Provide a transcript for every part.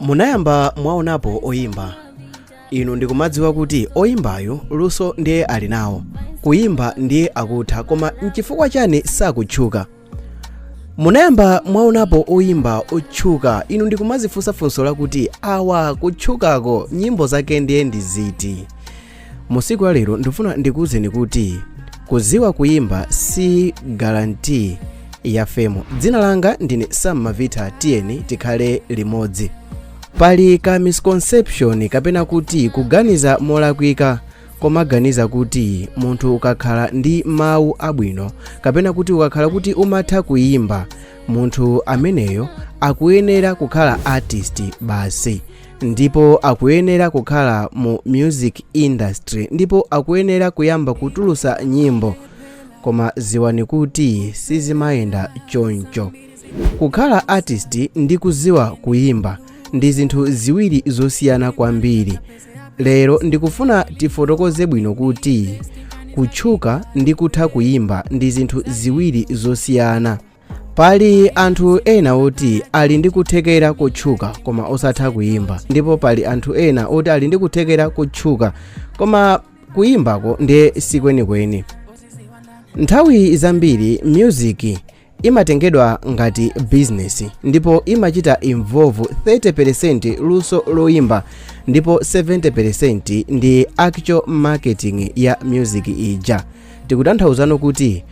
Munayamba mwaonapo oyimba. Inu ndikumadziwa kuti oyimbayo luso ndiye ali nawo. Kuyimba ndiye akutha koma nchifukwa chani sakutchuka. Munayamba mwaonapo oyimba otchuka. Inu ndikumazifunsa funso lakuti awa kutchukako nyimbo zake ndiye ndi ziti. Musiku wa lero ndifuna ndikuwuzeni kuti kuziwa kuyimba si guarantee ya femo. Dzina langa ndine Sam Mavita, tiyeni tikhale limodzi. Pali ka misconception kapena kuti kuganiza molakwika komaganiza kuti munthu ukakhala ndi mawu abwino kapena kuti ukakhala kuti umatha kuyimba, munthu ameneyo akuyenera kukhala artist basi, ndipo akuyenera kukhala mu music industry, ndipo akuyenera kuyamba kutulusa nyimbo. Koma ziwani kuti sizimayenda choncho. Kukhala artist ndi kuziwa kuyimba ndi zinthu ziwiri zosiyana kwambiri. Lero ndikufuna tifotokoze bwino kuti kutchuka ndi kutha kuyimba ndi zinthu ziwiri zosiyana. Pali anthu ena oti ali ndi kuthekera kutchuka koma osatha kuyimba, ndipo pali anthu ena oti ali ndi kuthekera kutchuka koma kuyimbako ndiye sikwenikweni. Nthawi zambiri music imatengedwa ngati business, ndipo imachita involve 30% luso loyimba ndipo 70% ndi actual marketing ya music ija. Tikutanthauzano kuti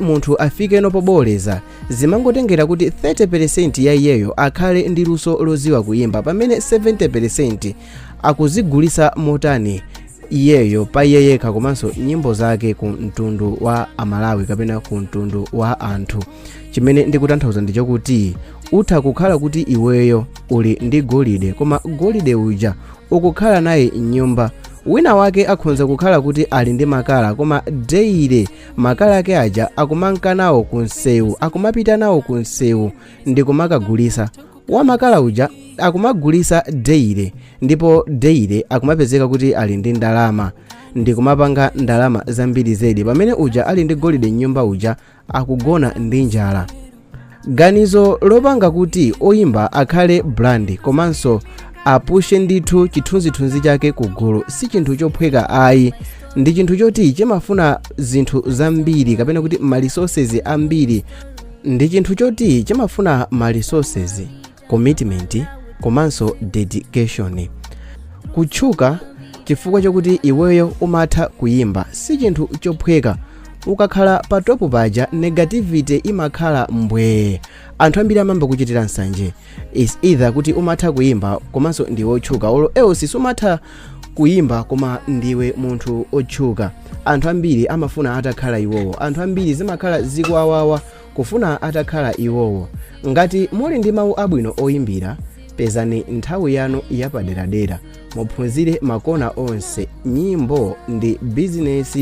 munthu afike no poboleza zimangotengera kuti 30% ya iyeyo akhale ndi luso loziwa kuyimba, pamene 70% akuzigulisa motani iyeyo pa iye yekha komanso nyimbo zake ku mtundu wa Amalawi kapena ku mtundu wa anthu. Chimene ndikutanthauza ndicho kuti utha kukhala kuti iweyo uli ndi golide, koma golide uja ukukhala naye nyumba. Wina wake akhonza kukhala kuti ali ndi makala, koma daily makala ake aja akumanka nawo ku msewu, akumapita nawo ku msewu ndi kumakagulisa. Wa makala uja akumagulisa daily, ndipo daily akumapezeka kuti ali ndi ndalama, ndi kumapanga ndalama zambiri zedi, pamene uja ali ndi golide nyumba uja akugona ndi njala. Ganizo lopanga kuti oyimba akhale brand komanso apushe ndithu chithunzithunzi chake kugulu si chinthu chophweka ayi, ndi chinthu choti chimafuna zinthu zambiri kapena kuti ma resources ambiri. Ndi chinthu choti chimafuna ma resources, commitment komanso dedication. Kutchuka chifukwa chokuti iweyo umatha kuyimba si chinthu chophweka. Ukakhala pa topu paja negativity imakhala mbwe. Anthu ambiri amamba kuchitira nsanje is either kuti umatha kuyimba komanso ndiwe otchuka, olo else sumatha kuyimba koma ndiwe munthu otchuka. Anthu ambiri amafuna atakhala iwowo, anthu ambiri zimakhala zikwawawa kufuna atakhala iwowo. Ngati muli ndi mawu abwino oyimbira, pezani nthawi yanu yapaderadera, muphunzire makona onse. Nyimbo ndi business.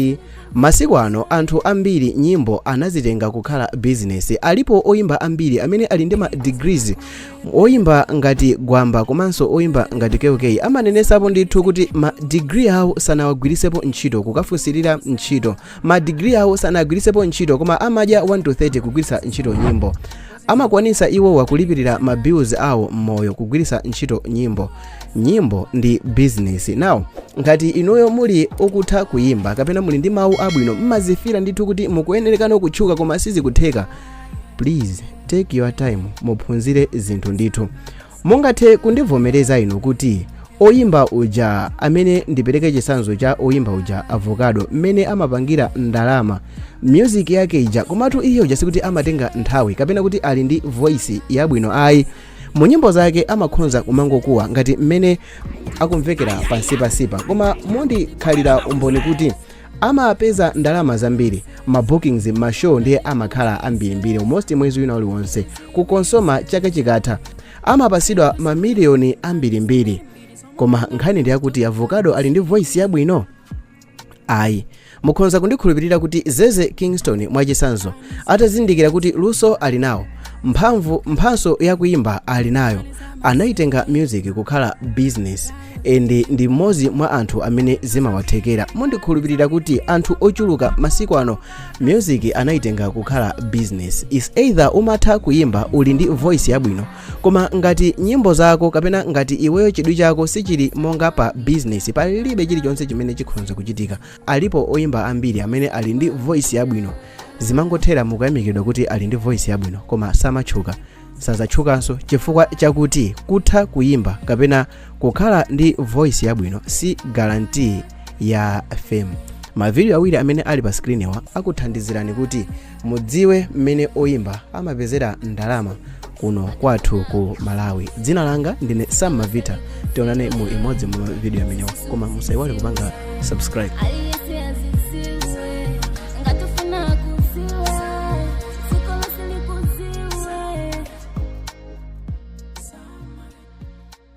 Masiku ano anthu ambiri nyimbo anazitenga kukhala business. Alipo oyimba ambiri amene ali ndi ma degrees, oyimba ngati gwamba komanso oyimba ngati KK. Amanenesapo ndithu kuti ma degree awo sanawagwirisepo ntchito kukafunsirira ntchito, ma degree awo sanagwirisepo ntchito koma amadya 1 to 30 kugwirisa ntchito nyimbo. Amakwanisa iwo wakulipirira ma bills awo mmoyo kugwirisa ntchito nyimbo. Nyimbo ndi business. Now ngati inuyo muli okutha kuyimba kapena muli ndi mawu abwino, mmazifira ndithu kuti mukuyenerekana kutchuka koma sizikutheka, please take your time muphunzire zinthu ndithu. Mungathe kundivomereza inu kuti oyimba uja amene ndipereke chisanzo cha oyimba uja Avocado mmene amapangira ndalama music yake ija, komatu iyo uja sikuti amatenga nthawi kapena kuti ali ndi voice yabwino ayi. Mu nyimbo zake amakhonza kumangokuwa ngati mmene akumvekera pansipa, koma mondikhalira umboni kuti amapeza ndalama zambiri. Ma bookings ma show ndiye amakhala ambirimbiri almost mwezi wina uliwonse. Kukonsoma chake chikatha amapasidwa mamiliyoni ambirimbiri. Koma nkhani ndi yakuti Avocado ali ndi voice yabwino ayi. Mukhonza kundikhulupirira kuti Zeze Kingston mwachisanzo atazindikira kuti luso ali nawo, mphanso yakuyimba ali nayo, anayitenga music kukhala business ndi mmodzi mwa anthu amene zimawathekera. Mundikhulupirira kuti anthu ochuluka masiku ano music anayitenga kukhala business. Is either umatha kuyimba uli ndi voice yabwino, koma ngati nyimbo zako kapena ngati iweyo chidwi chako sichili monga pa business, palibe chilichonse chimene chikhoza kuchitika. Alipo oyimba ambiri amene ali ndi voice yabwino, zimangothera mukayamikidwa kuti ali ndi voice yabwino, koma samatchuka, sazatchukanso chifukwa chakuti kutha kuyimba kapena kukhala ndi voice yabwino si guarantee ya fame. Mavideo awiri amene ali pa screen yawa akuthandizirani kuti mudziwe mmene oyimba amapezera ndalama kuno kwathu ku Malawi. Dzina langa ndine Sam Mavita. Tionane mu imodzi mu video amenewa, koma musayiwale kupanga subscribe.